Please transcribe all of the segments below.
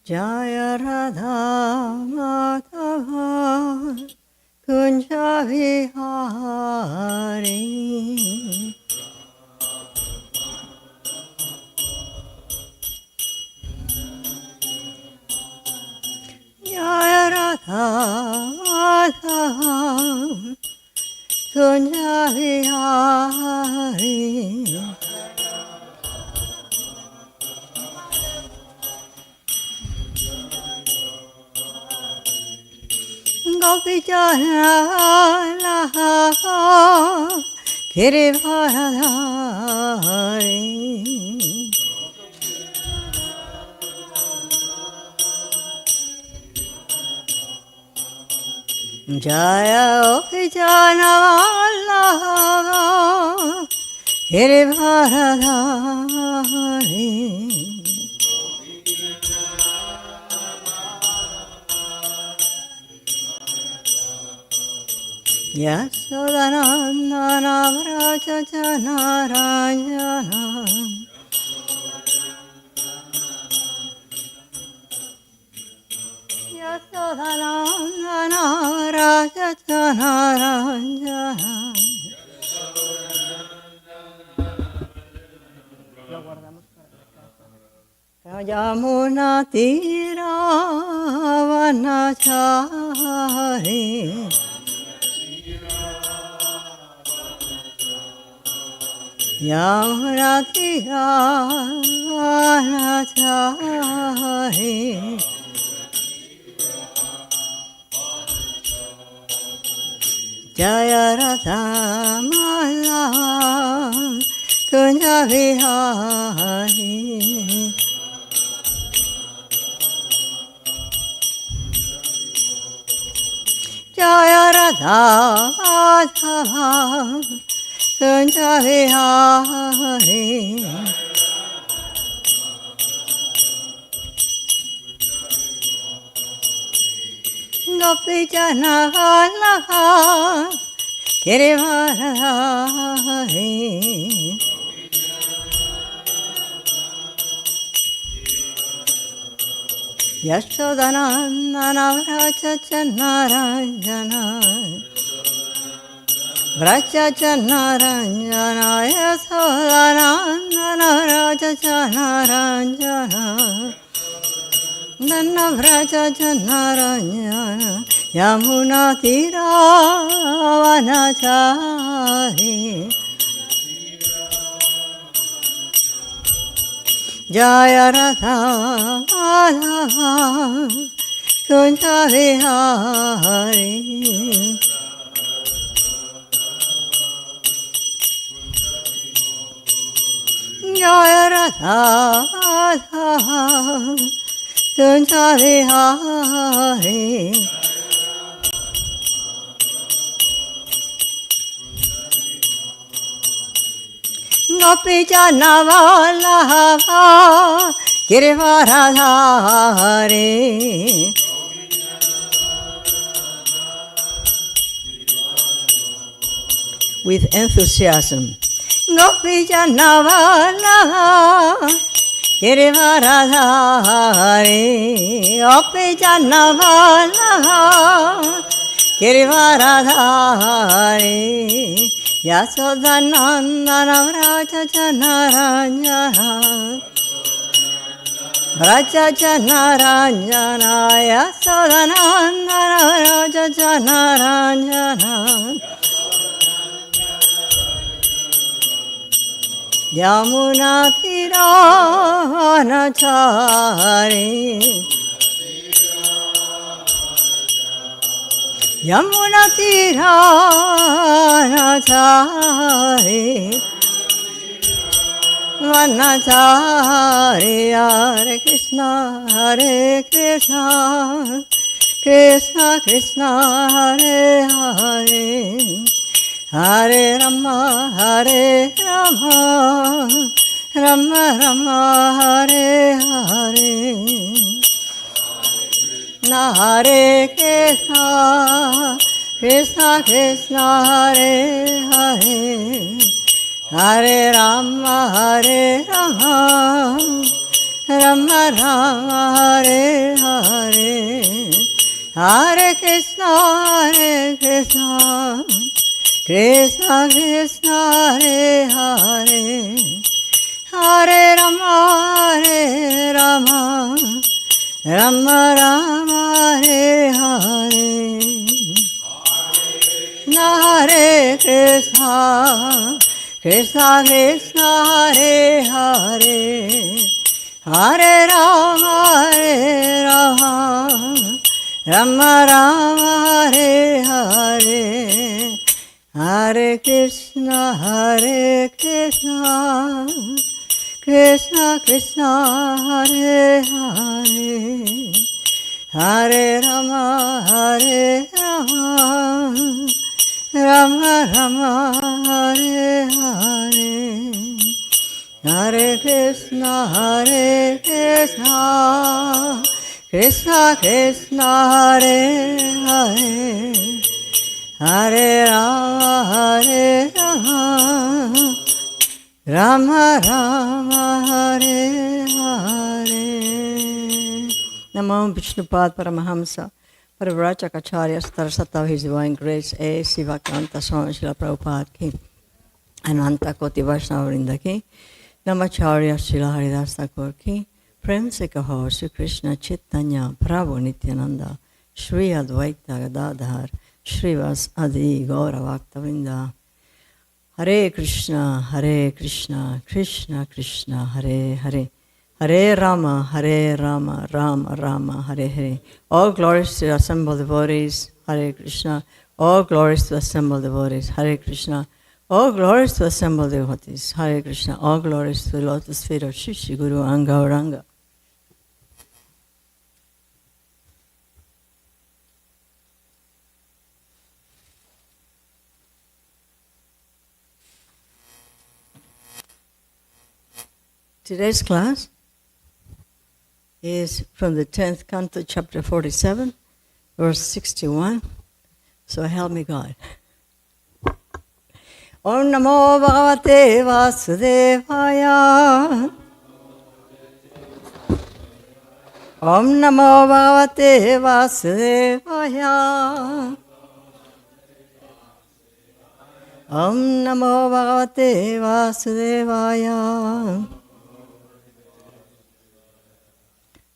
Jaya Radha Madhava Kunja Vihari Jaya Radha Madhava Kunja Vihari Gopi Jana Girivardhari Jaya Gopi Jana Girivardhari Yasodanandana Vraja Janaranjana Yasodanandana Vraja Janaranjana Yamuna Tira Vanachari Yamuna Tira Vanachari Jaya Radha Madhava Kunja Vihari Jaya Radha Madhava Kunja Vihari Gopi Jana Girivardhari Yashodanandana Vraja Janaranjana Vraja Janaranjana Yashodanandana Vraja Janaranjana Nana Vraja Janaranjana Yamuna Tira Vanachari Jaya Radha Madhava Kunja Vihari Jaya Radha Madhava Kunja Vihari Gopi Jana Vallabha Girivardhari with enthusiasm. Gopi Jana Vallabha Girivardhari Gopi Jana Vallabha Girivardhari Yasodanandana Vraja Janaranjana Vraja Janaranjana Yasodanandana Vraja Janaranjana Yamuna Tira Vanachari Yamuna Tira Vanachari Vanachari Hare Krishna Krishna Krishna Hare Hare Hare Rama Rama Rama Hare Hare Na Hare Krishna Krishna Krishna Hare Hare Hare Rama Rama Rama Hare Hare Hare Krishna Krishna Krishna Hare Hare Hare Rama Rama Rama Hare Hare Hare Krishna Krishna Krishna Hare Hare Hare Rama Rama Rama Hare Hare Hare Krishna Krishna Krishna Hare Hare Hare Rama Rama Rama Hare Hare Hare Krishna Krishna Krishna Hare Hare Hare Rama Rama Hare Hare Namo Vishnupad Paramahamsa Parivrajacharya Sarasata of His Divine Grace A. Sivakanta Swami Srila Prabhupada Ki Ananta Koti Vaishnava Vrinda Ki Namacharya Srila Haridas Thakur Ki Prem Se Kaho Shri Krishna Chaitanya Prabhu Nityananda Shri Advaita Gadadhar Shrivas Adi Gaura Bhakta Vrinda Hare Krishna Krishna Krishna Hare Hare Hare Rama Rama Rama Hare Hare. All glories to the assembled devotees. Hare Krishna. All glories to the assembled devotees. Hare Krishna. All glories to the assembled devotees. Hare Krishna. All glories to the lotus feet of Shri Shri Guru Angauranga. Today's class is from the 10th canto, chapter 47, verse 61. So help me God. Om Namo Bhagavate Vasudevaya. Om Namo Bhagavate Vasudevaya. Om Namo Bhagavate Vasudevaya.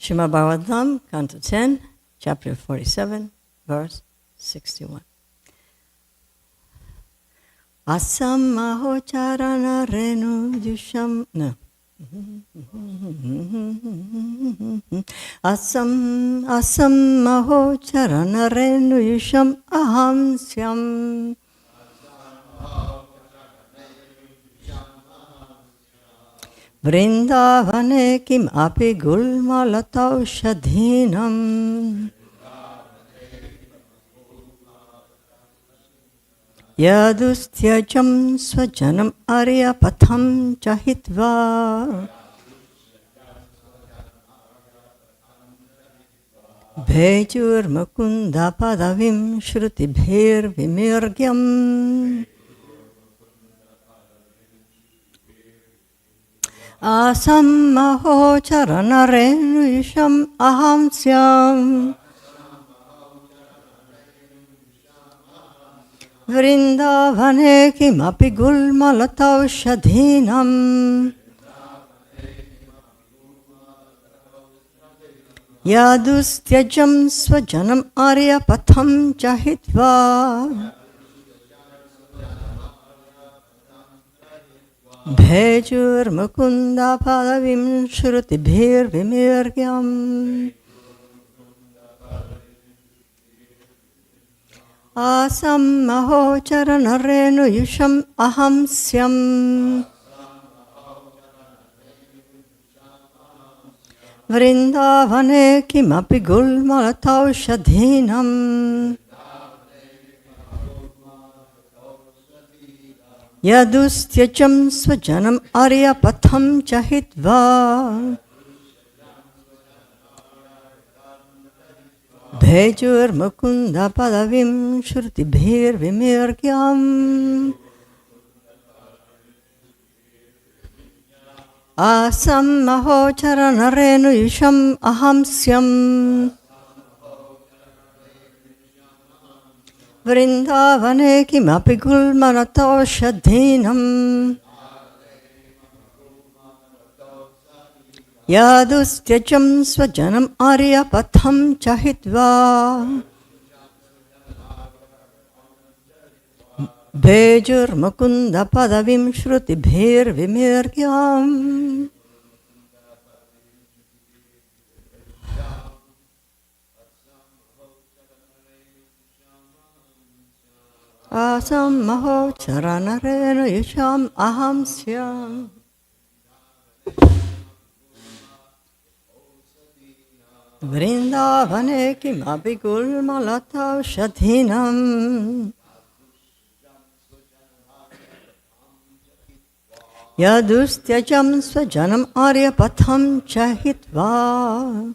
Srimad Bhagavatam, Canto 10, Chapter 47, Verse 61. Asam mahocharana renu dusham. No. Asam mahocharana renu yusham aham syam. Vrindavane kim api gulmalatau shadhinam. Yadustyajam svajanam aryapatham chahitva. Bhejur mukunda padavim shrutibhir vimirgyam. Asam maho charana renu yisham aham syam. Vrindavane kimapi gulmalatau shadhinam. Yadustyajam svajanam aryapatham chahitva. Bhejur mukunda padavim shrutibhir vimirgyam. Asam maho charana renu yusham aham syam. Vrindavane kimapi gulmalatau shadhinam. Yadustyajam svajanam aryapatham chahitva. Bhejur mukunda padavim shrutibhir vimirgyam. Asam maho charanarenu yusham ahamsyam. Vrindavane kimapi gulmanato shadhinam. Yadustyacham svajanam aryapatham chahitva. Bhejur mukunda padavim shrutibhir vimirgyam. Asam maho charanarena yusham ahamsyam. Vrindavane kimapi gulmalata shadhinam. Yadustyacham svajanam aryapatham chahitva.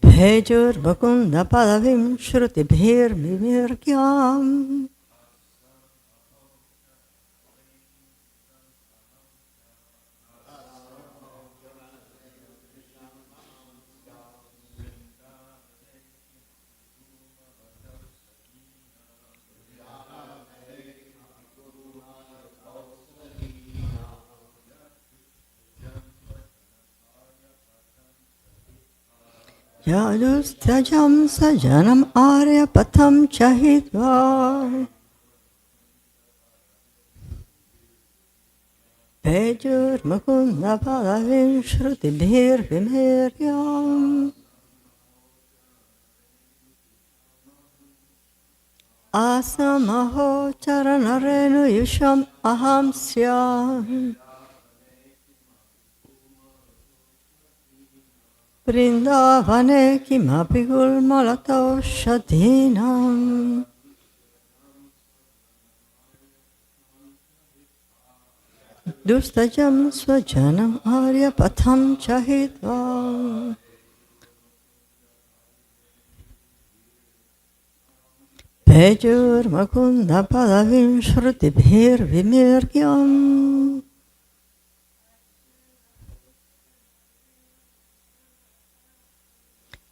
Bhejur mukunda padavim shrutibhir vimirgyam. Yadustyacham sajanam aryapatham chahitva. Bhejur mukunda padavim shrutibhir vimirgyam. Asamaho charanarenu yusham ahamsyam. Vrindavane kimapi gulmalato shadhinam. Dustajam svajanam aryapatham chahitva. Bhejur mukunda padavim shrutibhir vimirgyam.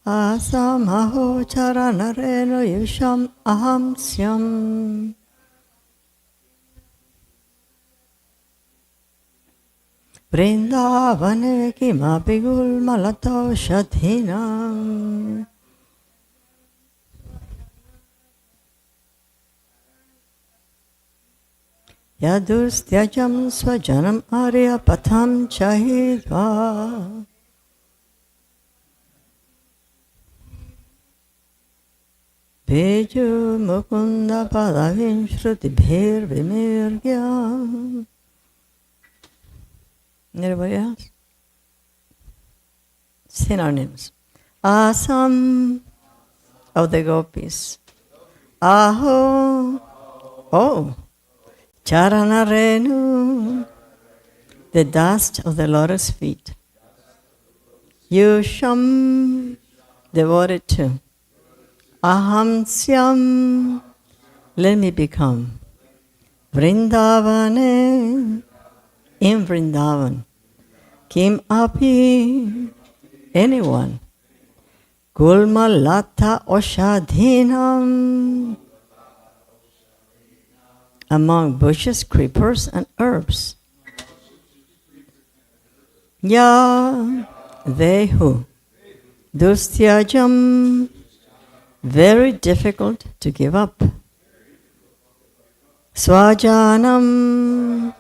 Asamaho charanarenu yusham ahamsyam. Vrindavane kimapi gulmalato shadhinam. Yadustyacham svajanam aryapatham chahitva. Bhejur mukunda padavim shrutibhir vimirgyam. Anybody else? Synonyms. Asam of the gopis. Aho. Oh. Charanarenu. The dust of the lotus feet. Yusham. Devoted to. Ahamsyam, let me become. Vrindavane, in Vrindavan. Kim api, anyone. Gulma lata oshadhinam, among bushes, creepers, and herbs. Ya, they who. Dustyajam, very difficult to give up. Swajanam,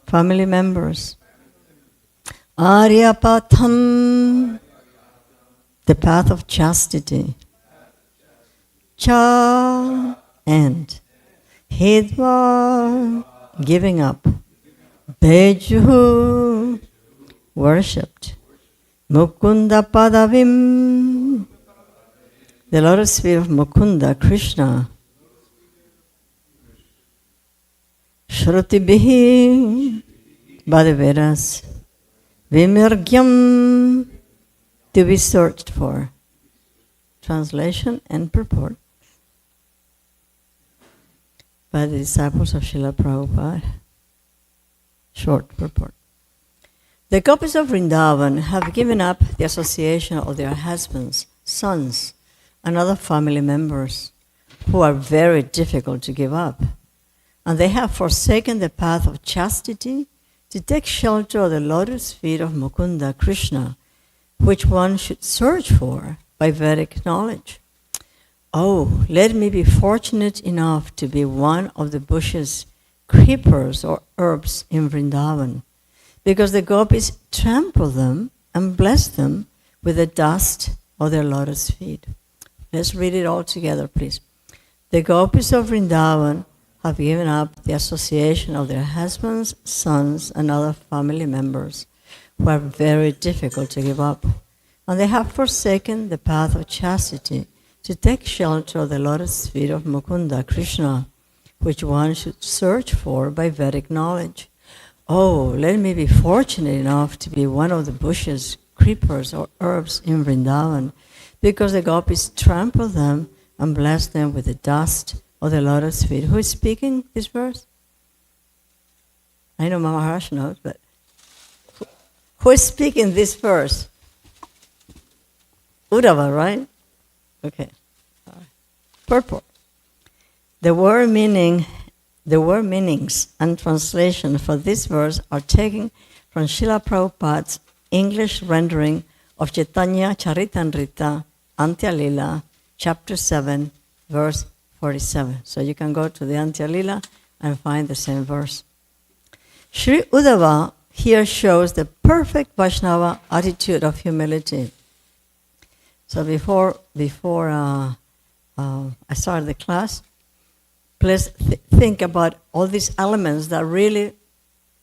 family members. Aryapatham, the path of chastity. Cha, and. Hidva, giving up. Beju, worshipped. Mukunda padavim, the lotus feet of Mukunda, Krishna. Shrutibihi, by the Vedas. Vimirgyam, to be searched for. Translation and purport. by the disciples of Srila Prabhupada. Short purport. The gopis of Vrindavan have given up the association of their husbands, sons, and other family members who are very difficult to give up. And they have forsaken the path of chastity to take shelter of the lotus feet of Mukunda Krishna, which one should search for by Vedic knowledge. Oh, let me be fortunate enough to be one of the bushes, creepers, or herbs in Vrindavan, because the gopis trample them and bless them with the dust of their lotus feet. Let's read it all together, please. The gopis of Vrindavan have given up the association of their husbands, sons, and other family members who are very difficult to give up. And they have forsaken the path of chastity to take shelter of the lotus feet of Mukunda Krishna, which one should search for by Vedic knowledge. Oh, let me be fortunate enough to be one of the bushes, creepers, or herbs in Vrindavan, because the gopis trample them and bless them with the dust of the lotus feet. Who is speaking this verse? I know Mama Harsh knows, but who is speaking this verse? Uddhava, right? Okay. Purport. The word meanings and translation for this verse are taken from Srila Prabhupada's English rendering of Chaitanya Charitamrita Antya Lila, chapter 7, verse 47. So you can go to the Antya Lila and find the same verse. Sri Uddhava here shows the perfect Vaishnava attitude of humility. So before I started the class, please think about all these elements that really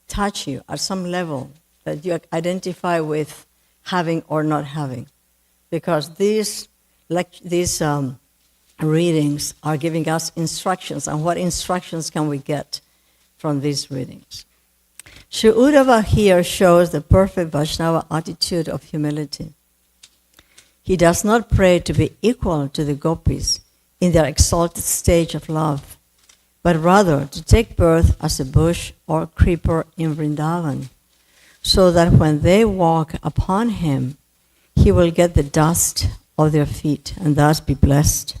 touch you at some level, that you identify with having or not having. Because these readings are giving us instructions, and what instructions can we get from these readings? Sri Uddhava here shows the perfect Vaishnava attitude of humility. He does not pray to be equal to the gopis in their exalted stage of love, but rather to take birth as a bush or creeper in Vrindavan, so that when they walk upon him, he will get the dust of their feet and thus be blessed.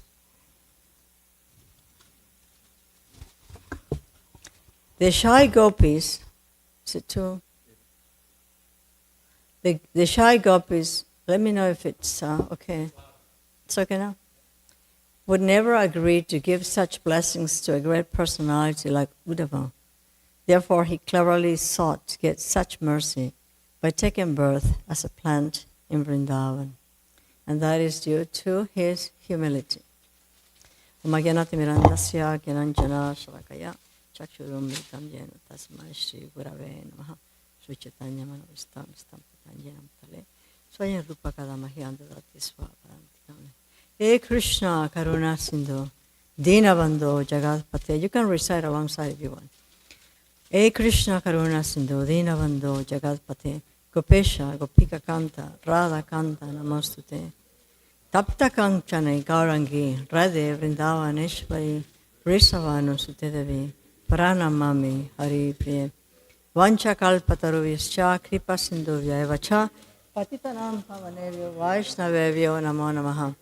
The shy gopis, is it two? The shy gopis, let me know if it's okay. It's okay now? Would never agree to give such blessings to a great personality like Uddhava. Therefore, he cleverly sought to get such mercy by taking birth as a plant in Vrindavan. And that is due to his humility. Omagyanati mirandasya gyananjana shalakaya chakshurum vritam jena tasmai shri gurave namaha Sri Chaitanya manavistam stam patanjanam tale swayam rupa kadamahi andadati swaparantikam. Hey Krishna Karuna Sindhu Dinabandho Jagatpate. You can recite alongside if you want. Hey Krishna Karuna Sindhu Dinabandho Jagatpate Gopesha Gopika Kanta Radha Kanta Namostute Tapta Kanchane Gaurangi Radhe Vrindavaneshwari Vrisavanu Sutedevi Pranamami Hari Priye Vancha Kalpataruvyascha Kripa Sindhuvya Evacha Patitanam Pavanevyo Vaishnavevyo Namo Namaha.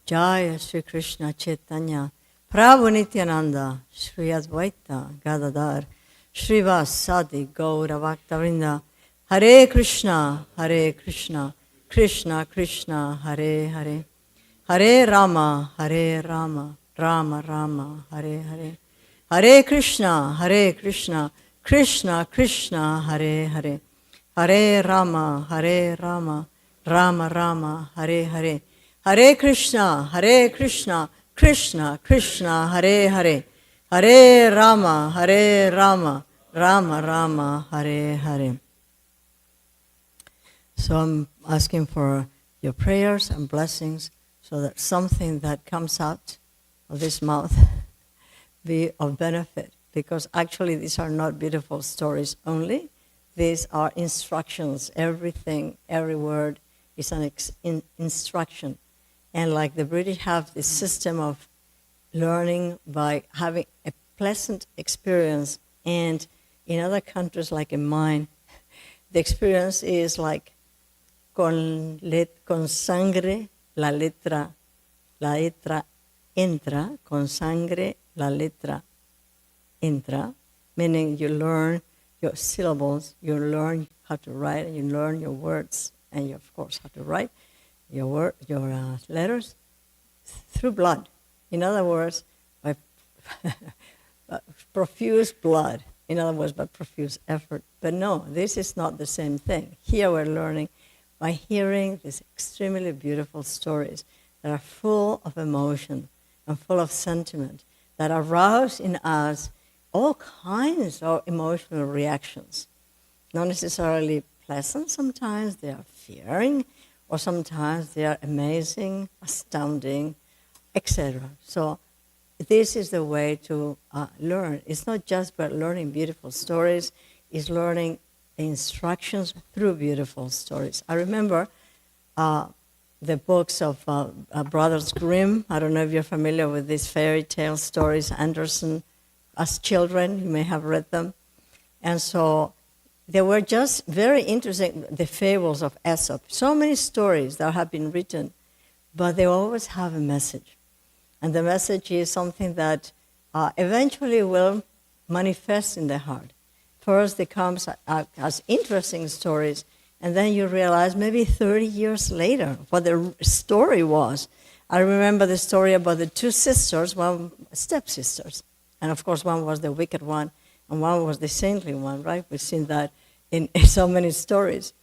Jaya Sri Krishna Chaitanya Prabhu Nityananda Sri Advaita Gadadhar Srivas Sadi Gaura Bhaktavrinda Hare Krishna Krishna Krishna Hare Hare Hare Rama Rama Rama Hare Hare Hare Krishna Krishna Krishna Hare Hare Hare Rama Rama Rama Hare Hare Hare Krishna Krishna Krishna Hare Hare Hare Rama Rama Hare Hare. So I'm asking for your prayers and blessings so that something that comes out of this mouth be of benefit, because actually these are not beautiful stories only. These are instructions. Everything, every word is an instruction. And like the British have this system of learning by having a pleasant experience. And in other countries, like in mine, the experience is like con sangre la letra entra, con sangre la letra entra, meaning you learn your syllables, you learn how to write, and you learn your words, and you, of course, how to write your letters through blood. In other words, by profuse blood. In other words, by profuse effort. But no, this is not the same thing. Here we're learning by hearing these extremely beautiful stories that are full of emotion and full of sentiment, that arouse in us all kinds of emotional reactions. Not necessarily pleasant, sometimes they are fearing, or sometimes they are amazing, astounding, etc. So this is the way to learn. It's not just about learning beautiful stories, it's learning instructions through beautiful stories. I remember the books of Brothers Grimm. I don't know if you're familiar with these fairy tale stories, Andersen. As children, you may have read them. And so they were just very interesting, the fables of Aesop. So many stories that have been written, but they always have a message. And the message is something that eventually will manifest in the heart. First, it comes as interesting stories, and then you realize maybe 30 years later what the story was. I remember the story about the two sisters, one stepsisters. And of course, one was the wicked one, and one was the saintly one, right? We've seen that in so many stories.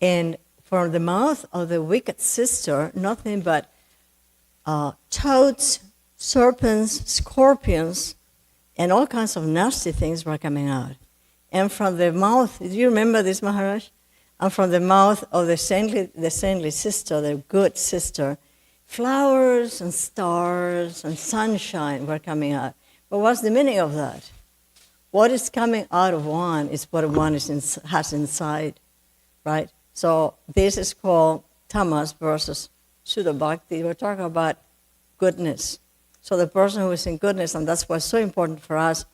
And from the mouth of the wicked sister, nothing but toads, serpents, scorpions, and all kinds of nasty things were coming out. And from the mouth, do you remember this, Maharaj? And from the mouth of the saintly sister, the good sister, flowers and stars and sunshine were coming out. But what's the meaning of that? What is coming out of one is what one has inside, right? So this is called tamas versus Shuddha Bhakti. We're talking about goodness. So the person who is in goodness, and that's what's so important for us,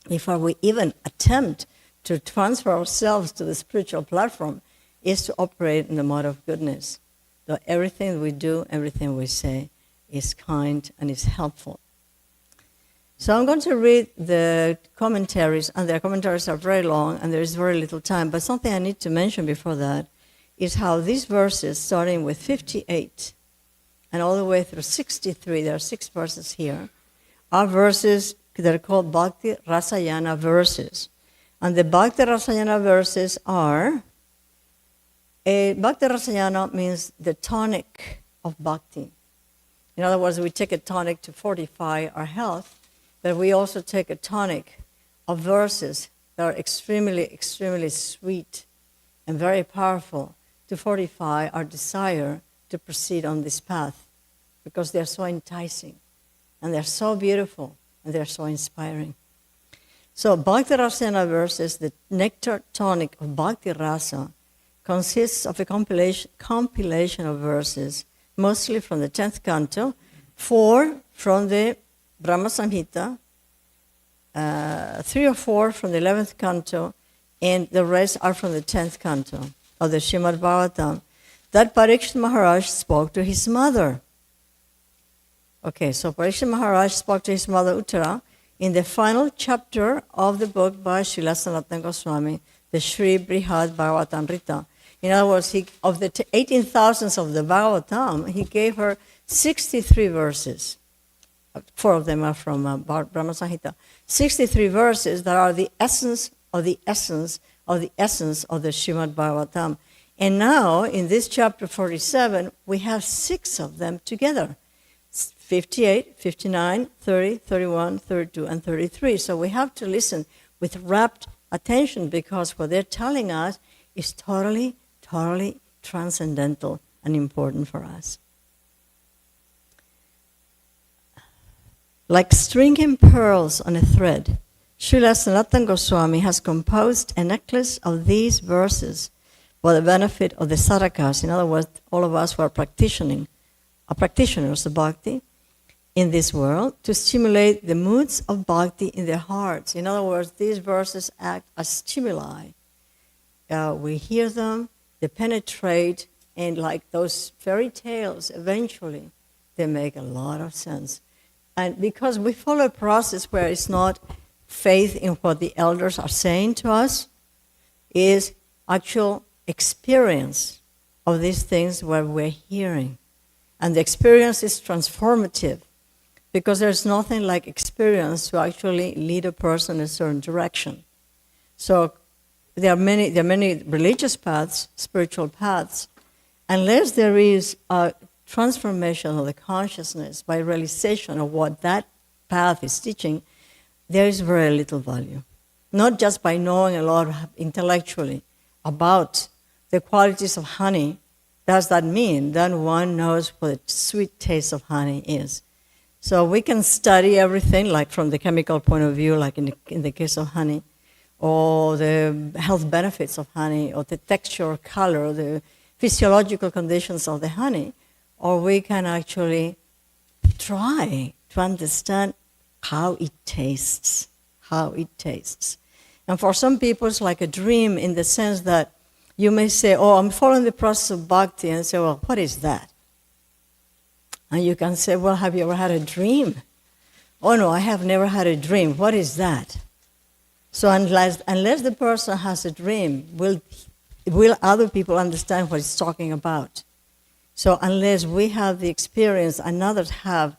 before we even attempt to transfer ourselves to the spiritual platform, is to operate in the mode of goodness. So everything we do, everything we say is kind and is helpful. So I'm going to read the commentaries, and their commentaries are very long, and there is very little time. But something I need to mention before that is how these verses, starting with 58 and all the way through 63, there are 6 verses here, are verses that are called Bhakti Rasayana verses. And the Bhakti Rasayana verses are, Bhakti Rasayana means the tonic of Bhakti. In other words, we take a tonic to fortify our health, but we also take a tonic of verses that are extremely, extremely sweet and very powerful to fortify our desire to proceed on this path, because they're so enticing, and they're so beautiful, and they're so inspiring. So Bhakti Rasayana verses, the nectar tonic of Bhakti Rasa, consists of a compilation of verses, mostly from the 10th canto, 4 from the Brahma Samhita, 3 or 4 from the 11th canto, and the rest are from the 10th canto of the Srimad Bhagavatam, that Parikshit Maharaj spoke to his mother. Okay, so Parikshit Maharaj spoke to his mother Uttara in the final chapter of the book by Srila Sanatana Goswami, the Sri Brihad Bhagavatamrita. In other words, of the 18,000s of the Bhagavatam, he gave her 63 verses. 4 of them are from Brahma Samhita. 63 verses that are the essence of the essence of the essence of the Srimad Bhagavatam. And now, in this chapter 47, we have 6 of them together. 58, 59, 30, 31, 32, and 33. So we have to listen with rapt attention, because what they're telling us is totally, totally transcendental and important for us. Like stringing pearls on a thread, Srila Sanatana Goswami has composed a necklace of these verses for the benefit of the sadhakas, in other words, all of us who are practitioners of bhakti, in this world to stimulate the moods of bhakti in their hearts. In other words, these verses act as stimuli. We hear them, they penetrate, and like those fairy tales, eventually they make a lot of sense. And because we follow a process where it's not faith in what the elders are saying to us, is actual experience of these things where we're hearing. And the experience is transformative, because there's nothing like experience to actually lead a person in a certain direction. So there are many religious paths, spiritual paths. Unless there is a transformation of the consciousness by realization of what that path is teaching, there is very little value. Not just by knowing a lot intellectually about the qualities of honey. Does that mean that one knows what the sweet taste of honey is? So we can study everything, like from the chemical point of view, like in the case of honey, or the health benefits of honey, or the texture, color, the physiological conditions of the honey, or we can actually try to understand how it tastes. And for some people, it's like a dream in the sense that you may say, oh, I'm following the process of bhakti, and say, well, what is that? And you can say, well, have you ever had a dream? Oh, no, I have never had a dream. What is that? So unless the person has a dream, will other people understand what he's talking about? So unless we have the experience and others have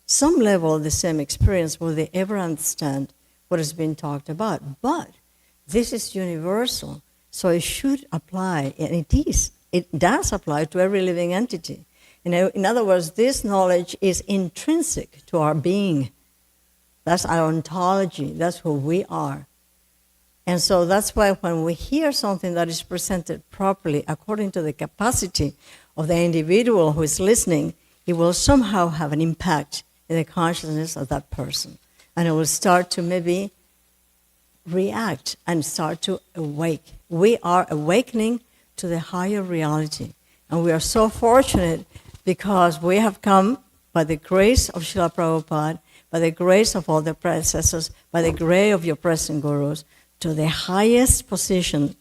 some level of the same experience, will they ever understand what is being talked about? But this is universal, so it should apply, and it does apply to every living entity. In other words, this knowledge is intrinsic to our being. That's our ontology, that's who we are. And so that's why when we hear something that is presented properly according to the capacity of the individual who is listening, it will somehow have an impact in the consciousness of that person. And it will start to maybe react and start to awake. We are awakening to the higher reality. And we are so fortunate because we have come by the grace of Srila Prabhupada, by the grace of all the predecessors, by the grace of your present gurus, to the highest position,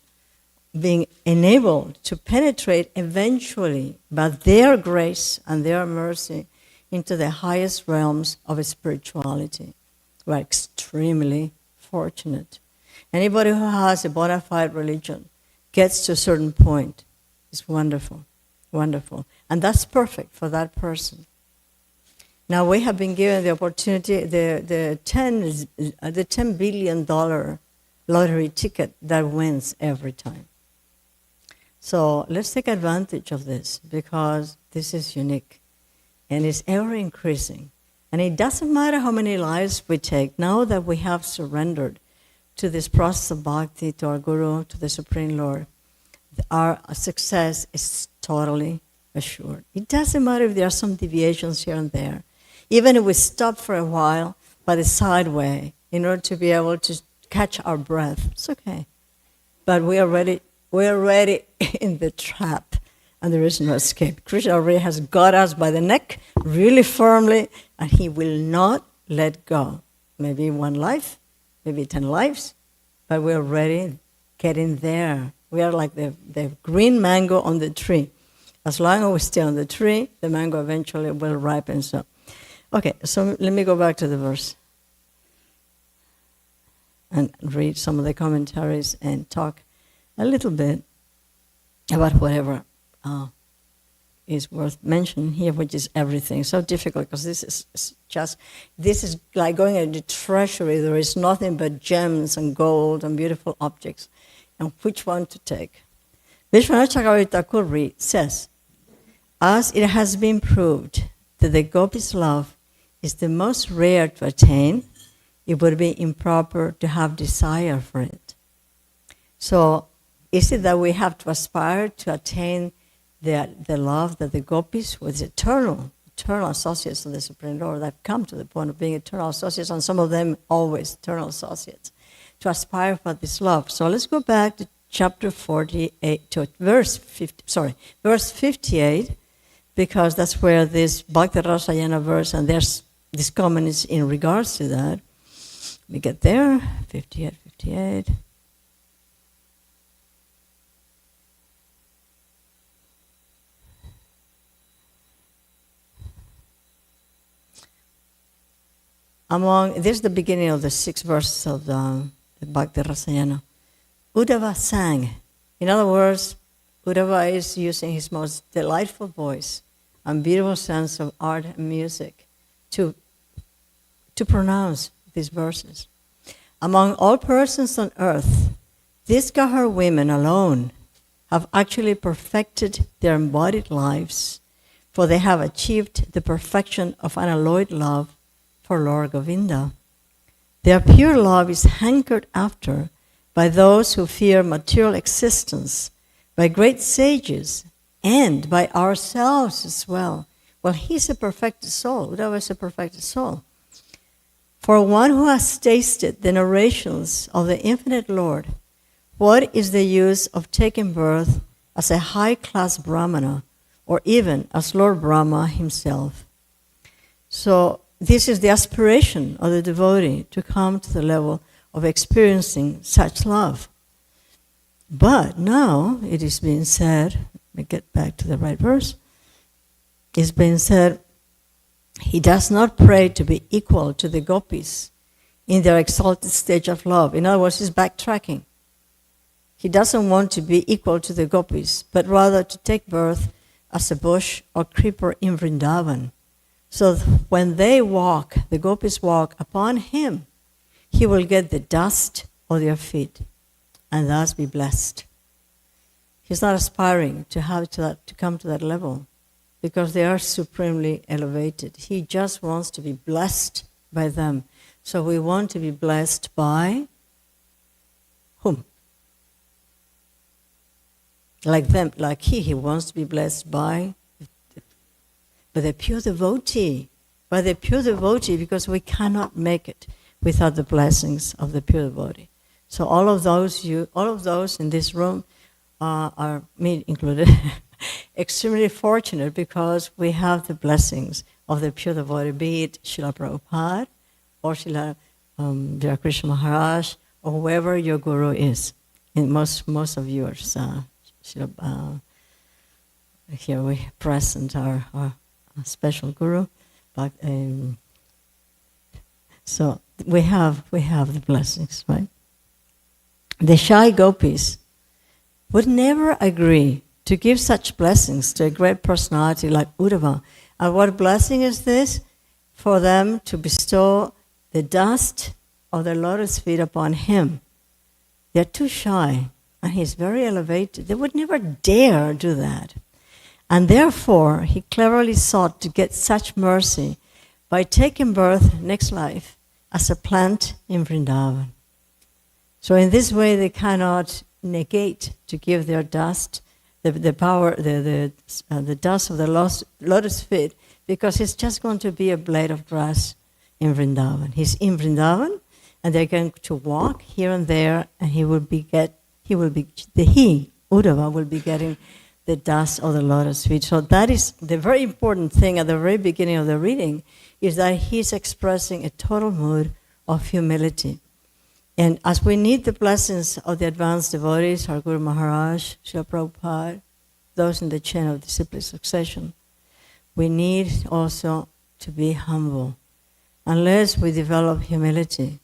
being enabled to penetrate eventually by their grace and their mercy into the highest realms of spirituality. We're extremely fortunate. Anybody who has a bona fide religion gets to a certain point. It's wonderful, wonderful. And that's perfect for that person. Now we have been given the opportunity, the $10 billion lottery ticket that wins every time. So let's take advantage of this, because this is unique and it's ever increasing. And it doesn't matter how many lives we take, now that we have surrendered to this process of bhakti, to our Guru, to the Supreme Lord, our success is totally assured. It doesn't matter if there are some deviations here and there. Even if we stop for a while by the side way in order to be able to catch our breath, it's okay. But we are already in the trap, and there is no escape. Krishna already has got us by the neck really firmly, and he will not let go. Maybe one life, maybe 10 lives, but we're already getting there. We are like the green mango on the tree. As long as we stay on the tree, the mango eventually will ripen. So, okay, so let me go back to the verse and read some of the commentaries and talk a little bit about whatever is worth mentioning here, which is everything. So difficult, because this is like going into the treasury. There is nothing but gems and gold and beautiful objects. And which one to take? Vishwanath Chakravarti Thakur says, as it has been proved that the gopis' love is the most rare to attain, it would be improper to have desire for it. So, is it that we have to aspire to attain the love that the gopis, with eternal associates of the Supreme Lord, that come to the point of being eternal associates, and some of them always eternal associates, to aspire for this love? So let's go back to chapter 48, to verse 58, because that's where this Bhakti Rasayana verse, and there's this comment is in regards to that. We get there, 58, 58. This is the beginning of the 6th verse of the Bhakti Rasayana. Uddhava sang. In other words, Uddhava is using his most delightful voice and beautiful sense of art and music to pronounce these verses. Among all persons on earth, these Gahar women alone have actually perfected their embodied lives, for they have achieved the perfection of unalloyed love for Lord Govinda. Their pure love is hankered after by those who fear material existence, by great sages, and by ourselves as well. Well, he's a perfected soul. Uddhava is a perfected soul. For one who has tasted the narrations of the infinite Lord, what is the use of taking birth as a high-class Brahmana, or even as Lord Brahma himself? So this is the aspiration of the devotee, to come to the level of experiencing such love. But now it is being said, let me get back to the right verse, it's being said, he does not pray to be equal to the gopis in their exalted stage of love. In other words, he's backtracking. He doesn't want to be equal to the gopis, but rather to take birth as a bush or creeper in Vrindavan. So when they walk, the gopis walk upon him, he will get the dust of their feet and thus be blessed. He's not aspiring to come to that level, because they are supremely elevated. He just wants to be blessed by them. So we want to be blessed by whom? Like them, like he wants to be blessed by the pure devotee. By the pure devotee, because we cannot make it without the blessings of the pure devotee. So all of those in this room are, me included, extremely fortunate, because we have the blessings of the pure devotee, be it Srila Prabhupada or Srila Krishna Maharaj, or whoever your guru is. And most of yours, here we present our special guru, but so we have the blessings, right? The shy gopis would never agree to give such blessings to a great personality like Uddhava. And what blessing is this? For them to bestow the dust of the lotus feet upon him. They're too shy, and he's very elevated. They would never dare do that. And therefore, he cleverly sought to get such mercy by taking birth next life as a plant in Vrindavan. So in this way, they cannot negate to give their dust, the power, the dust of the lotus feet, because it's just going to be a blade of grass in Vrindavan. He's in Vrindavan, and they're going to walk here and there, and Uddhava will be getting the dust of the lotus feet. So that is the very important thing at the very beginning of the reading, is that he's expressing a total mood of humility. And as we need the blessings of the advanced devotees, our Guru Maharaj, Srila Prabhupada, those in the chain of disciplic succession, we need also to be humble. Unless we develop humility,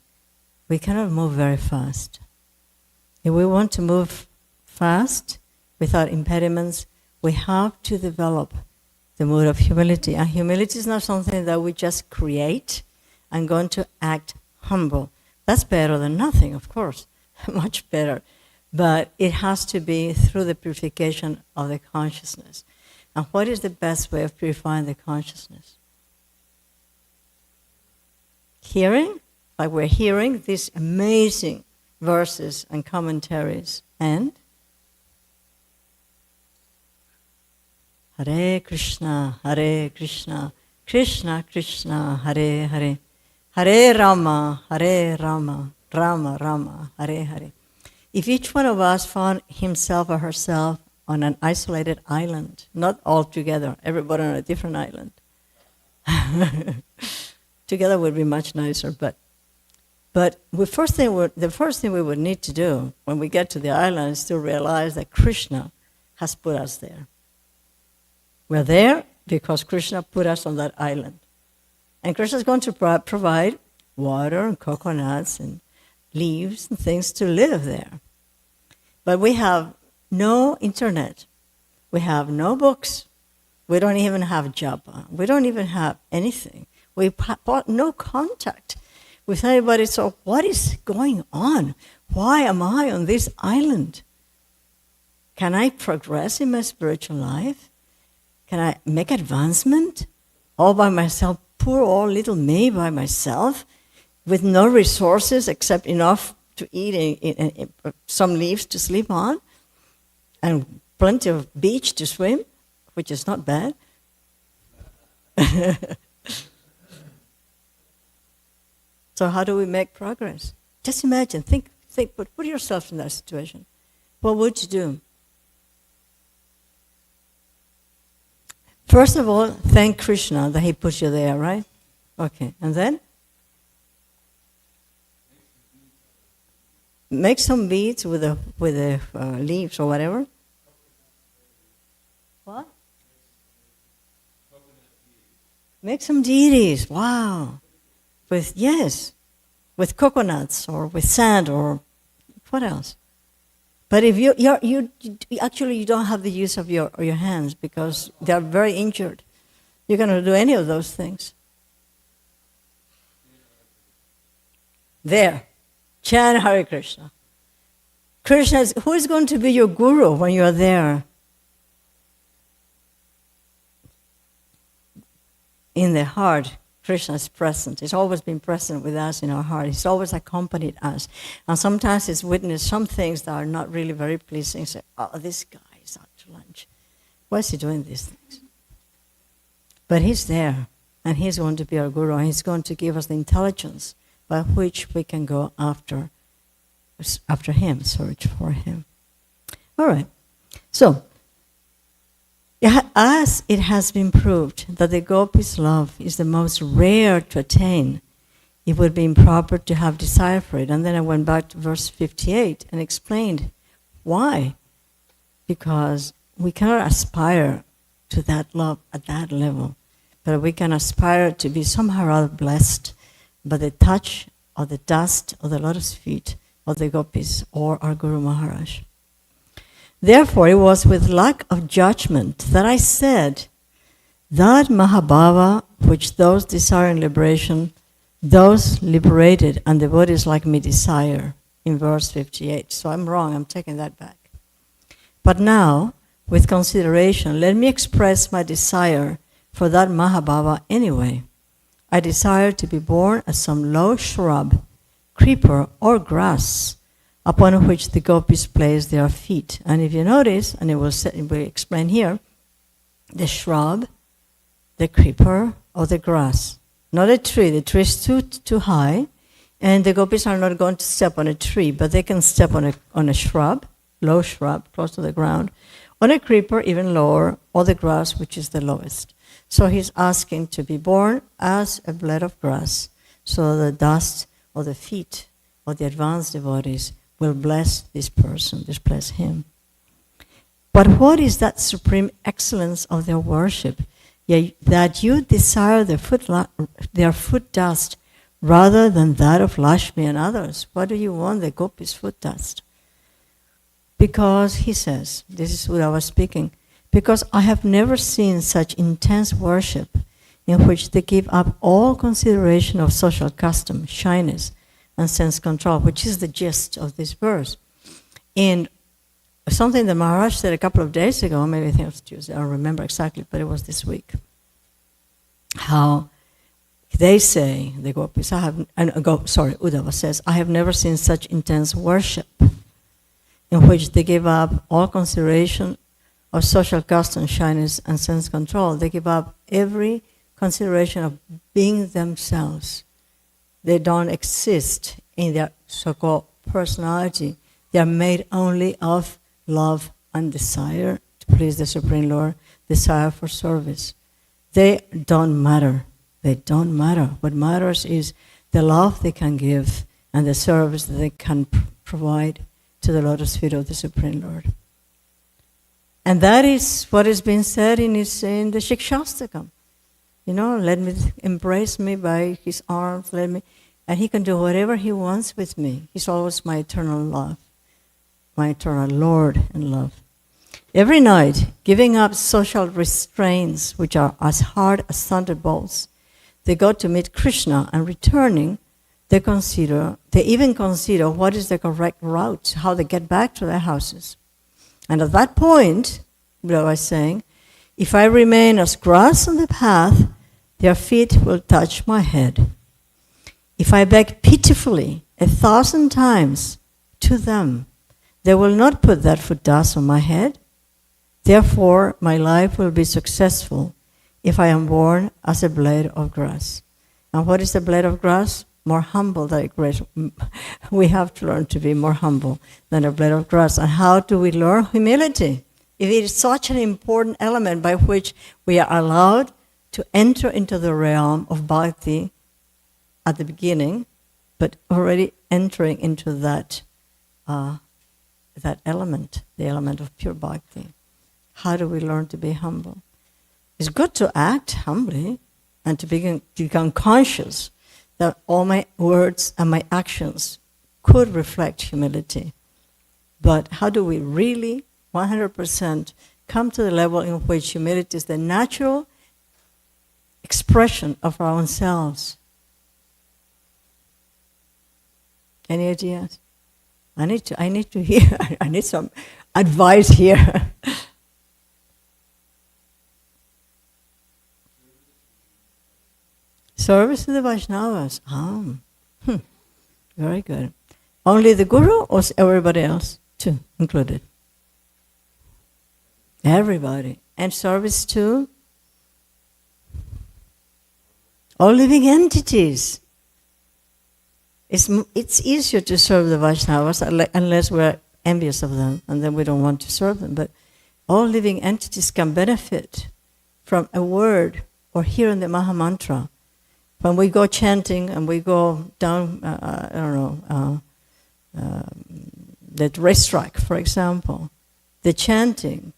we cannot move very fast. If we want to move fast, without impediments, we have to develop the mood of humility. And humility is not something that we just create and going to act humble. That's better than nothing, of course, much better. But it has to be through the purification of the consciousness. And what is the best way of purifying the consciousness? Hearing, like we're hearing these amazing verses and commentaries, and Hare Krishna, Krishna Krishna, Hare Hare, Hare Rama, Rama Rama, Hare Hare. If each one of us found himself or herself on an isolated island, not all together, everybody on a different island, Together would be much nicer, but the first thing we would need to do when we get to the island is to realize that Krishna has put us there. We're there because Krishna put us on that island. And Krishna is going to provide water and coconuts and leaves and things to live there. But we have no internet. We have no books. We don't even have japa. We don't even have anything. We have no contact with anybody. So what is going on? Why am I on this island? Can I progress in my spiritual life? Can I make advancement all by myself? Poor old little me by myself with no resources except enough to eat and some leaves to sleep on and plenty of beach to swim, which is not bad. So how do we make progress? Just imagine, think, but put yourself in that situation. What would you do? First of all, thank Krishna that he put you there, right? Okay, and then? Make some beads with the leaves or whatever. What? Make some deities. Wow. With coconuts or with sand or what else? But if you actually don't have the use of your hands because they are very injured, you're going to do any of those things. There, chant Hare Krishna. Who is going to be your guru when you are there? In the heart, Krishna is present. He's always been present with us in our heart. He's always accompanied us. And sometimes he's witnessed some things that are not really very pleasing. Say, oh, this guy is out to lunch. Why is he doing these things? But he's there, and he's going to be our guru, and he's going to give us the intelligence by which we can go after him, search for him. All right. So, as it has been proved that the gopis' love is the most rare to attain, it would be improper to have desire for it. And then I went back to verse 58 and explained why. Because we cannot aspire to that love at that level, but we can aspire to be somehow or other blessed by the touch or the dust or the lotus feet of the gopis or our Guru Maharaj. Therefore, it was with lack of judgment that I said that Mahabhava, which those desiring liberation, those liberated and devotees like me desire, in verse 58. So I'm wrong, I'm taking that back. But now, with consideration, let me express my desire for that Mahabhava anyway. I desire to be born as some low shrub, creeper, or grass, upon which the gopis place their feet. And if you notice, and it will explain here, the shrub, the creeper, or the grass. Not a tree. The tree is too high, and the gopis are not going to step on a tree, but they can step on a shrub, low shrub, close to the ground, on a creeper, even lower, or the grass, which is the lowest. So he's asking to be born as a blade of grass, so the dust or the feet of the advanced devotees will bless this person, bless him. But what is that supreme excellence of their worship? That you desire their foot dust rather than that of Lakshmi and others. Why do you want the gopis' foot dust? Because, he says, this is what I was speaking, because I have never seen such intense worship in which they give up all consideration of social custom, shyness, and sense control, which is the gist of this verse. And something that Maharaj said a couple of days ago, maybe I think it was Tuesday, I don't remember exactly, but it was this week, how they say, the gopis, Uddhava says, I have never seen such intense worship in which they give up all consideration of social custom, shyness, and sense control. They give up every consideration of being themselves. They don't exist in their so-called personality. They are made only of love and desire to please the Supreme Lord, desire for service. They don't matter. They don't matter. What matters is the love they can give and the service that they can provide to the lotus feet of the Supreme Lord. And that is what is being said in the ISKCON. Let me embrace me by his arms, and he can do whatever he wants with me. He's always my eternal love, my eternal Lord and love. Every night, giving up social restraints, which are as hard as thunderbolts, they go to meet Krishna, and returning, they even consider what is the correct route, how they get back to their houses. And at that point, Buddha was saying, if I remain as grass on the path, their feet will touch my head. If I beg pitifully 1,000 times to them, they will not put that foot dust on my head. Therefore, my life will be successful if I am born as a blade of grass. And what is the blade of grass? More humble than grass. We have to learn to be more humble than a blade of grass. And how do we learn humility? If it is such an important element by which we are allowed to enter into the realm of bhakti at the beginning, but already entering into that element, the element of pure bhakti. How do we learn to be humble? It's good to act humbly and to become conscious that all my words and my actions could reflect humility. But how do we really 100% come to the level in which humility is the natural expression of our own selves? Any ideas? I need to hear. I need some advice here. Service to the Vaishnavas. Very good. Only the Guru or everybody else too included? Everybody. And service to all living entities. It's easier to serve the Vaishnavas unless we're envious of them, and then we don't want to serve them. But all living entities can benefit from a word or hearing the Maha Mantra. When we go chanting and we go down, the racetrack, for example, the chanting,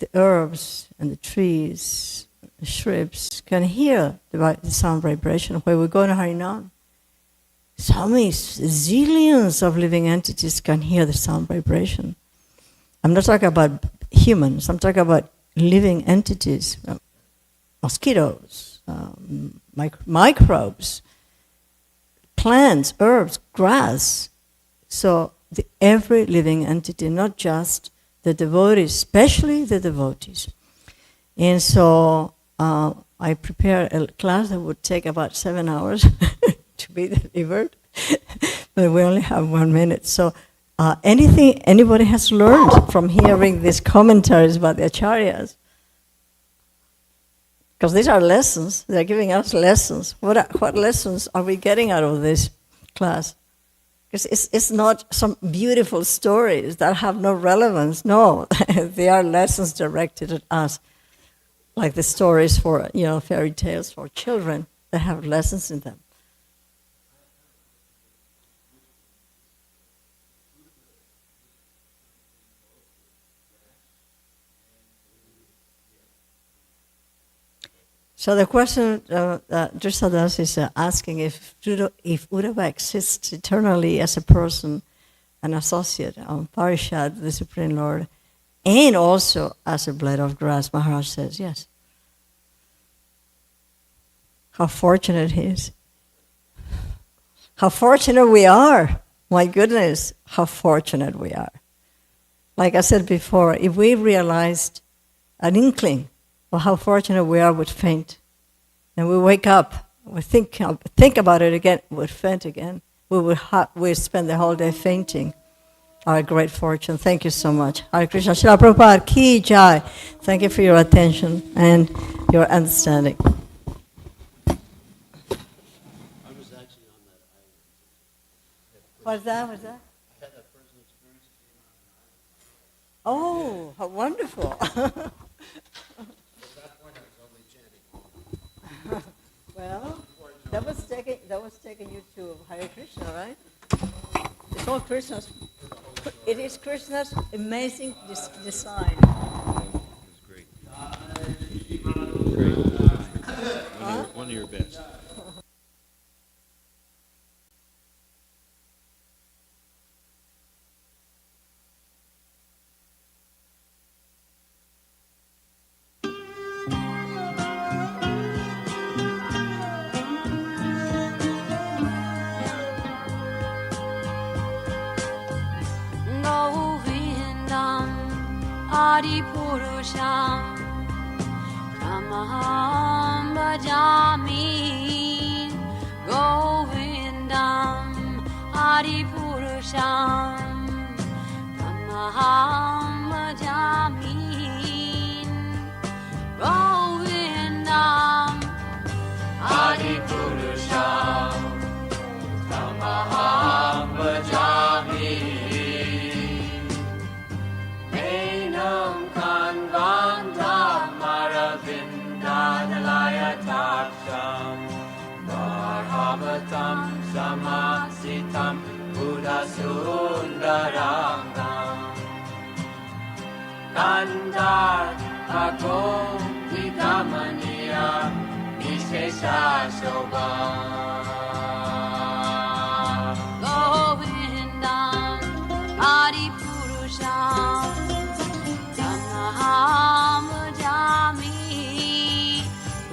the herbs and the trees, the shrubs can hear the sound vibration. Where we go in Harinam, so many zillions of living entities can hear the sound vibration. I'm not talking about humans, I'm talking about living entities, mosquitoes, microbes, plants, herbs, grass. So every living entity, not just the devotees, especially the devotees. And so I prepared a class that would take about 7 hours to be delivered, but we only have 1 minute. So anything anybody has learned from hearing these commentaries about the acharyas, because these are lessons, they're giving us lessons. What lessons are we getting out of this class? Because it's not some beautiful stories that have no relevance. No, they are lessons directed at us, like the stories for, fairy tales for children that have lessons in them. So the question Drisadas is asking if Uddhava exists eternally as a person, an associate on Parishad, the Supreme Lord, and also as a blade of grass. Maharaj says yes. How fortunate he is. How fortunate we are. My goodness, how fortunate we are. Like I said before, if we realized an inkling of how fortunate we are, would faint. And we wake up, we think about it again, we'd faint again. We spend the whole day fainting. Our great fortune. Thank you so much. Hare Krishna. Srila Prabhupada Ki Jai. Thank you for your attention and your understanding. I was actually on that island. What's that? I had that personal experience. Oh, how wonderful. At that point, I was only chanting. taking you to Hare Krishna, right? It's all Krishna's. It is Krishna's amazing design. It's great. Great. One of your best. Adipurusham Tamaham Bhajami Govindam Adipurusham Tamaham Bhajami Govindam Adipurusham Tamaham Bhajami Marhamatam Samasitam Buddha Sundarangam Kandar Akom Vikamaniya Vishesha Shobham Govindam Adipurusham Tamaham Bhajami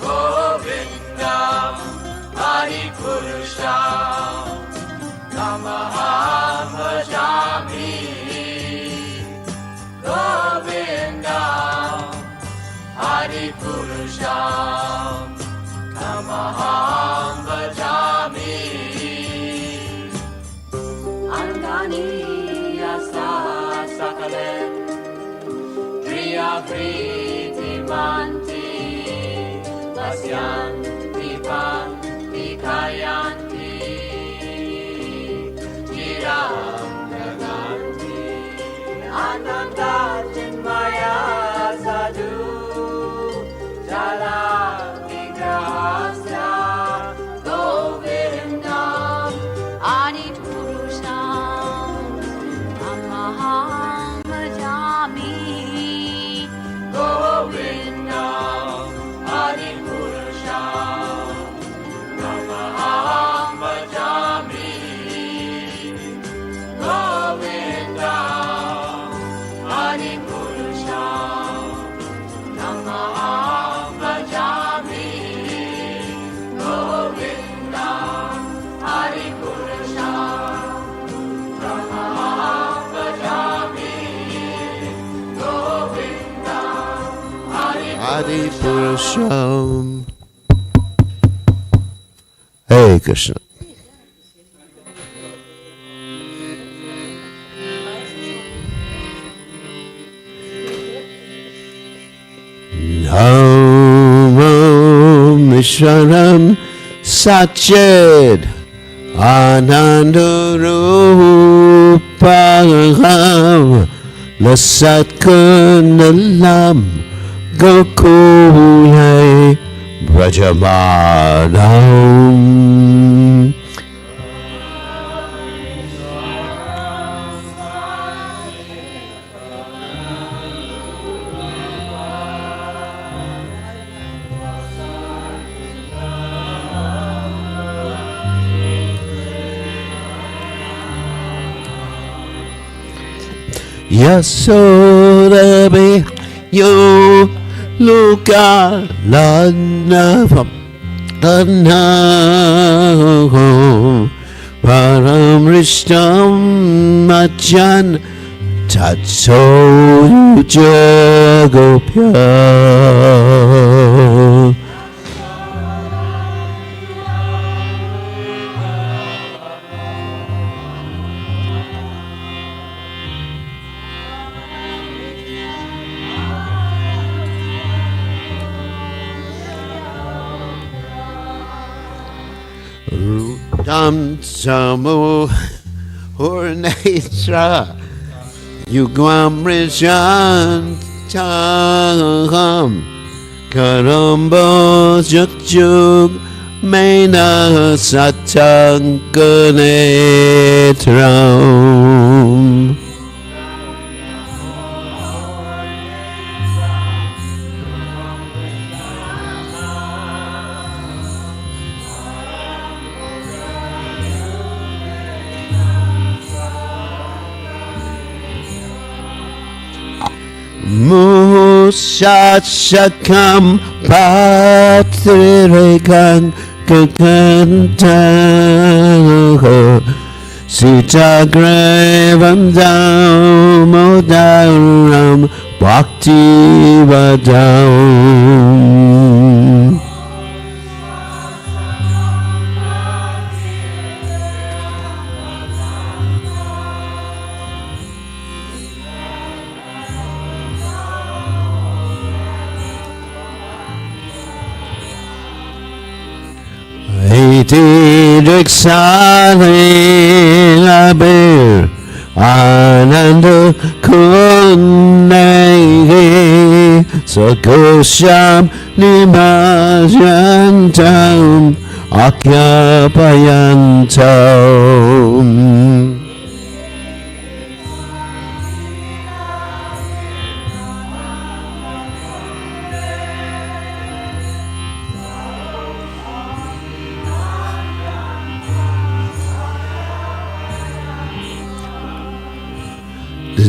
Govindam Adipurusham Tamaham Bhajami Govindam Adipurusham Tamaham Bhajami Angani Yasa Sakalen Driya Priti Manti Vasyanti Panti Kayanti Chiram Naganti Ananda Chinmaya Sadhu Jala Vigrahasya Govindam Adipurusham Tamaham Bhajami Govindam Adipurusham Tamaham Bhajami Govindam Adipurusham Tamaham Bhajami Govindam Adipurusham Tamaham Bhajami Govindam Adipurusham. Hare Krishna. Om Mishram Satchid Anandarupaham Lasat Kundalam Gokulai Brajamadam. Yasodabe yo luka lanavam lanaho param rishtam machan tatso jagopya. Rudam Samu Hurnetra Yugam Rishantam Karamba Jatjug mena satangkanetram. Musashakam patrirekan kekantaho Sita grevandam odaram bhakti vadam. Diksani labir ananda kunai sakosham nimajantam akyapayantam.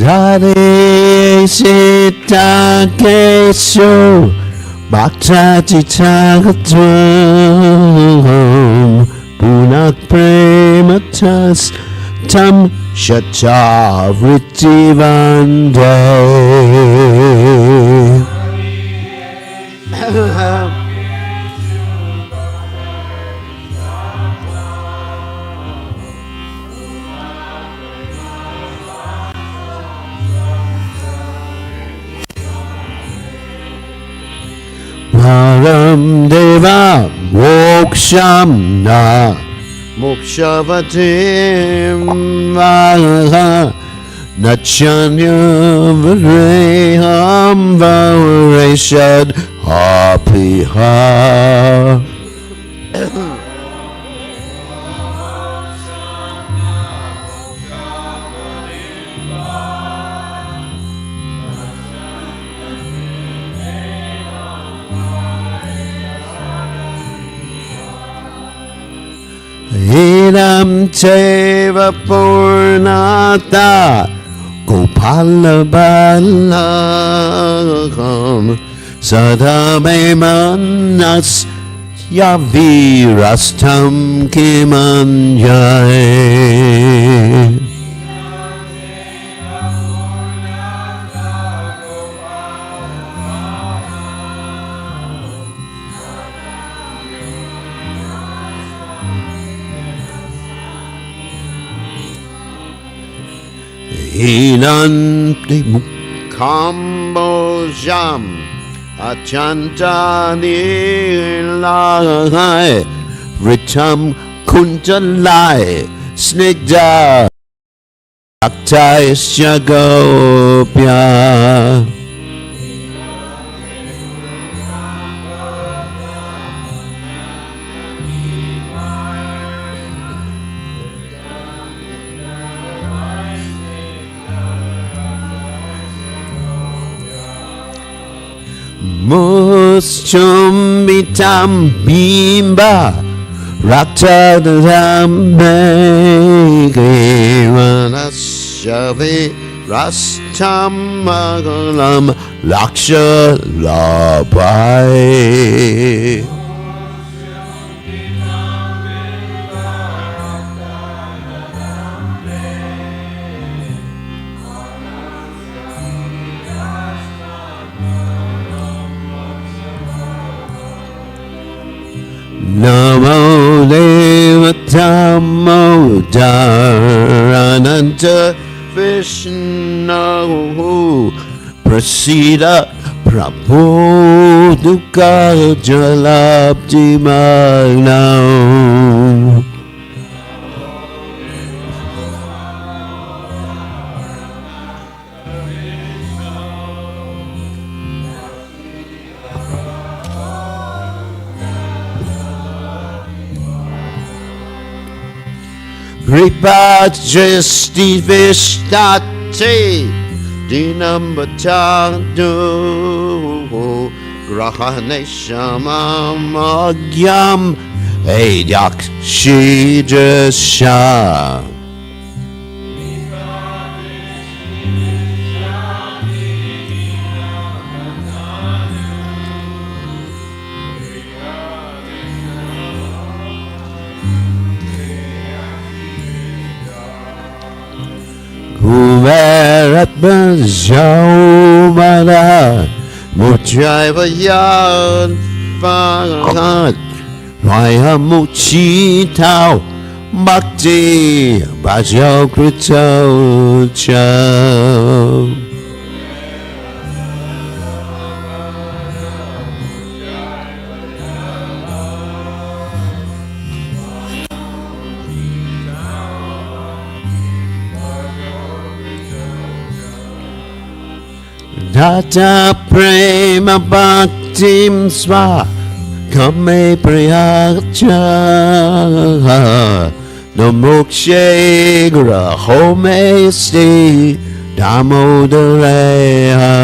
Radhe Sita Kesho Bhakta Titagatam Punak Prematas Tam Shacha Vritti Vande. Param Deva Moksham Na Mokshavatim Vaha Nachanya Vareham Vareshad Hapiha. Idam Teva Purnata Gopala Balakam Sadame Manas Yavirastam Kimanjay. Hinanti Mukambojam Achanta Nilai Ritam Kuntalai Snigda Aktai Shagopya. Muschumbitam bimba Raktadam Begiranashavi Rastam Magalam Laksha Labai. Namo Devatamo Dharananta Vishnu Prasida Prabhu Dukha Jalabdi Magnam. Ripajesti Vishtati Dinambatadu Grahaneshamamagyam Edyakshijasha. Kuverat Bajaumada Mujaivayan Fagat Rayamuchi Tao Bhakti Bajau Krito Chow. Tata prema bhaktim sva kame priyacha no mokshe grahome sti damodareha.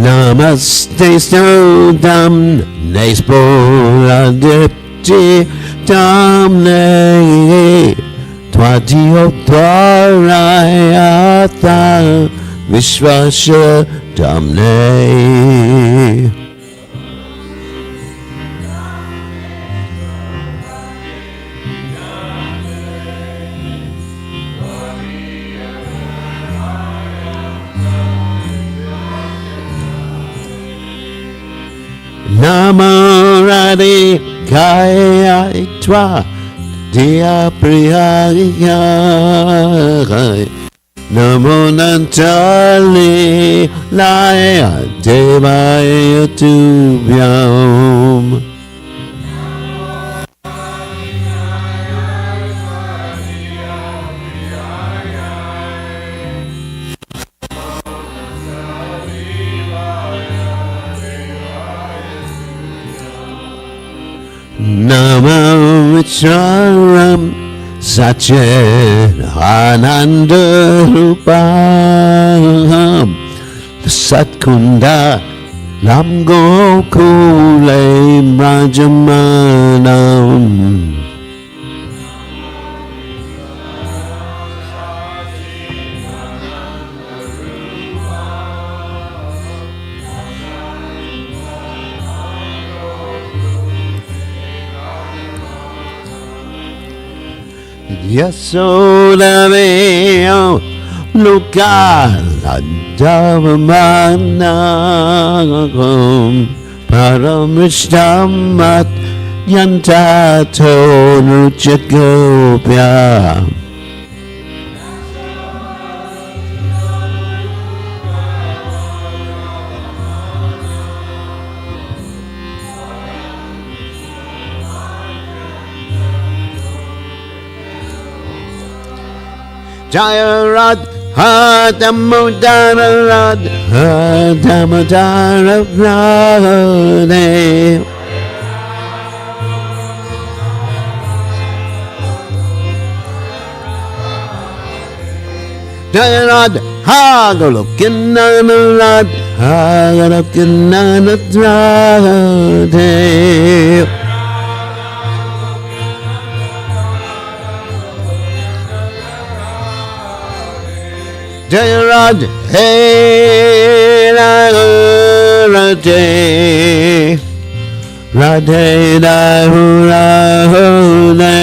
Namaste Sodam Nesporadipti Damne Twadio Dwarayata Vishwasha Damne. Namo Radhikaya Twa Diya Priyaya Namo Nantali Laya Devaya Tubhyam. Namo Vicharam Sachin Ananda Rupam Satkunda Lam Gokule Brajamanam. Yasodaveo Lukala Davamanagam Paramishtamat Yantato Nuchakopya. Jayarad Hadamudarad Hadamudarad Jayarad Hagalokinanarad Hagalokinanarad. Jayarad Hey Radhe Radhe Radhe.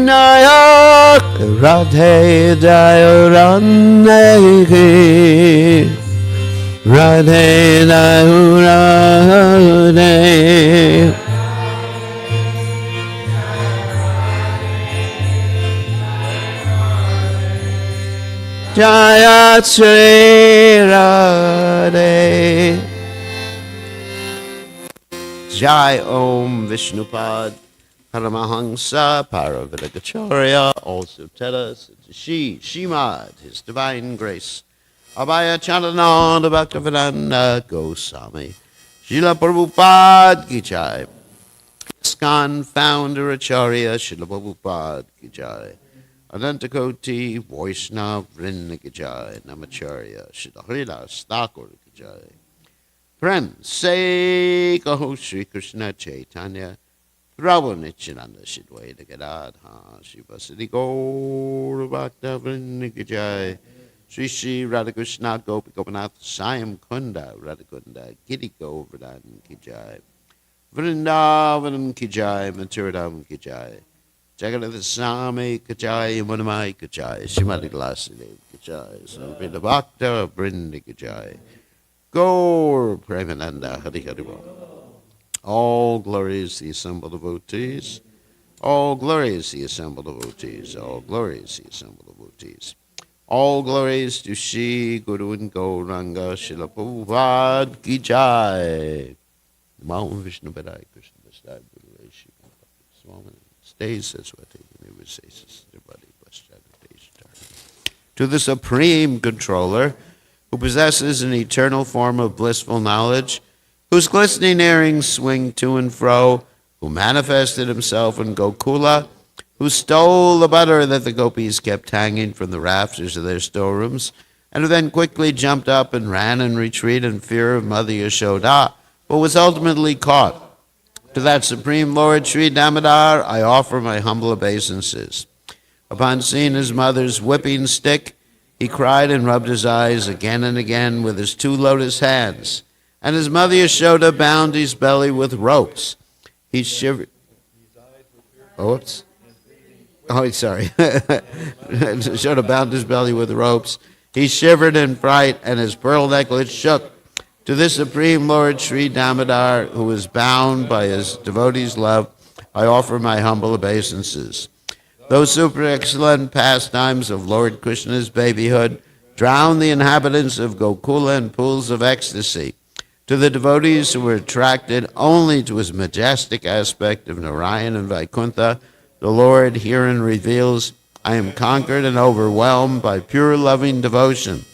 Nayak Radhe Jayarane Radhe Radhe. Jaya Sri Radhe. Jai Om Vishnupad Paramahansa Paravidagacharya also tell us it's Shimad, His Divine Grace, Abhaya Chalananda Bhaktivedanta Goswami, Srila Prabhupada Ki Jai, ISKCON founder Acharya Srila Prabhupada Ki Jai, Anantakoti Vaishnava Vrinda Ki Jai, Namacharya Srila Haridas Thakur Ki Jai. Prem se kaho Sri Krishna Chaitanya Prabhu Nityananda Shidwaita Gadadha Shivasati Gaur Bhakta Vrinda Ki Jai, Sri Sri Radhakrishna Gopi Gopinath Sayam Kunda Radhakunda Giri Govardhan Ki Jai, Vrindavanam Ki Jai, Maturadam Ki Jai, Jagannath Swami Ki Jai, Yamunamai Ki Jai, Srimati Glasidev Ki Jai, Sampita Bhakta Vrinda Ki Jai, Gaur Premananda Hari Hari Bol. All glories the assembled devotees, all glories the assembled devotees, all glories the assembled devotees. All glories to Shri Guru and Gauranga Srila Prabhupada Ki Jai. Namo Vishnu Padaya Krishna Vastai Guru Shiva Swami Stays Saswati Universalis Nirvadi Paschadadesh. To the Supreme Controller, who possesses an eternal form of blissful knowledge, whose glistening earrings swing to and fro, who manifested himself in Gokula, who stole the butter that the gopis kept hanging from the rafters of their storerooms, and who then quickly jumped up and ran in retreat in fear of Mother Yashoda, but was ultimately caught. To that Supreme Lord Sri Damodar I offer my humble obeisances. Upon seeing his mother's whipping stick, he cried and rubbed his eyes again and again with his two lotus hands, and his mother Yashoda bound his belly with ropes. He shivered. Oops. Oh, sorry. Yashoda bound his belly with ropes. He shivered in fright, and his pearl necklace shook. To this Supreme Lord Sri Damodar, who is bound by his devotees' love, I offer my humble obeisances. Those super excellent pastimes of Lord Krishna's babyhood drown the inhabitants of Gokula in pools of ecstasy. To the devotees who were attracted only to his majestic aspect of Narayan and Vaikuntha, the Lord herein reveals, I am conquered and overwhelmed by pure loving devotion.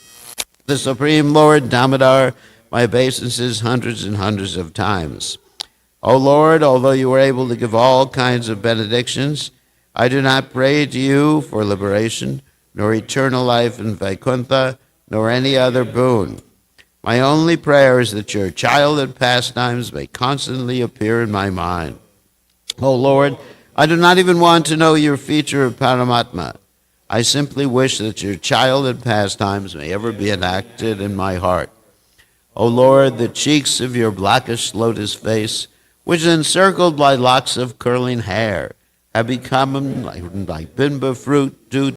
The Supreme Lord Damodar, my obeisances hundreds and hundreds of times. O Lord, although you are able to give all kinds of benedictions, I do not pray to you for liberation, nor eternal life in Vaikuntha, nor any other boon. My only prayer is that your childhood pastimes may constantly appear in my mind. O Lord, I do not even want to know your feature of Paramatma. I simply wish that your childhood pastimes may ever be enacted in my heart. O Lord, the cheeks of your blackish lotus face, which is encircled by locks of curling hair, have become like bimba fruit due